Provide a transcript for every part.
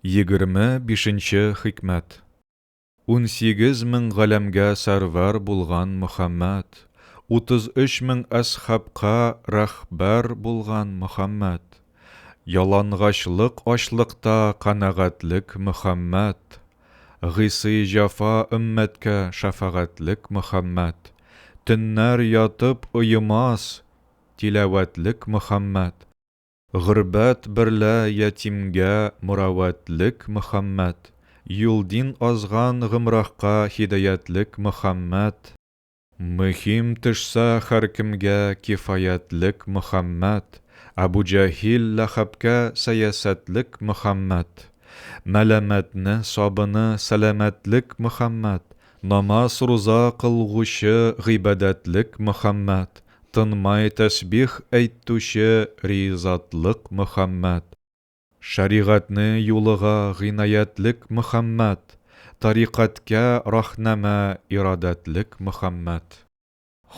25-нче хикмәт. 18 мең галәмгә сәрвәр булган Мөхәммәд, 33 мең асхабка рәхбәр булган Мөхәммәд, ялангачлык ачлыкта канәгатьлек Мөхәммәд, гыйсый җәфа өммәткә шәфәгатьлек Мөхәммәд, төннәр ятып уйымас тиләвәтлек Мөхәммәд, гырбәт берлә ятимгә мураватлек Мөхәммәд, юлдин азган гымрахка һидаятлек Мөхәммәд, мөһим төшсә һәркемгә кифаятлек Мөхәммәд, Әбу Җәһил ләхәпкә сәясәтлек Мөхәммәд, мәләмәтне сабыны сәламәтлек Мөхәммәд, намаз руза кылгучы гыйбадәтлек Мөхәммәд, тынмай тәсбих әйтүче ризатлык Мөхәммәд, шәригатьне юлыга гыйнаятлек Мөхәммәд, тарикатькә рәхнәмә ирадәтлек Мөхәммәд,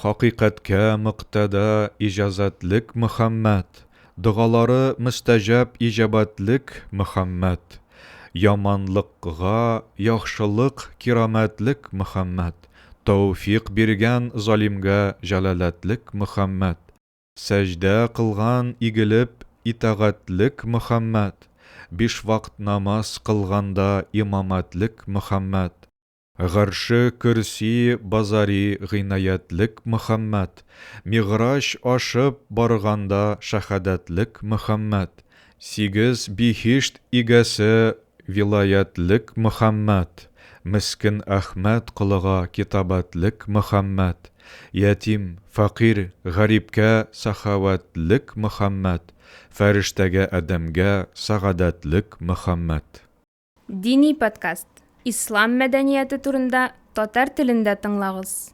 хакыйкатькә муктәда иҗазәтлек Мөхәммәд, дугалары мөстәҗәб иҗабәтлек Мөхәммәд, яманлыкка яхшылык кирамәтлек Мөхәммәд, тәүфыйк биргән залимгә җәлаләтлек Мөхәммәд, сәҗдә кылган игелеп итагатьлек Мөхәммәд, 5 вакыт намаз кылганда имаматлек Мөхәммәд, гәрше көрси базари гыйнаятлек Мөхәммәд, миграҗ ашып барганда шәһадәтлек Мөхәммәд, 8 бихишт игәсе вилаятлек Мөхәммәд, мискин Әхмәд кылыга китабәтлек Мөхәммәд, ятим, фәкыйрь, гарибкә сәхавәтлек Мөхәммәд, фәрештәгә адәмгә сәгадәтлек Мөхәммәд. Дини подкаст. Ислам мәдәнияте турында татар телендә тыңлагыз.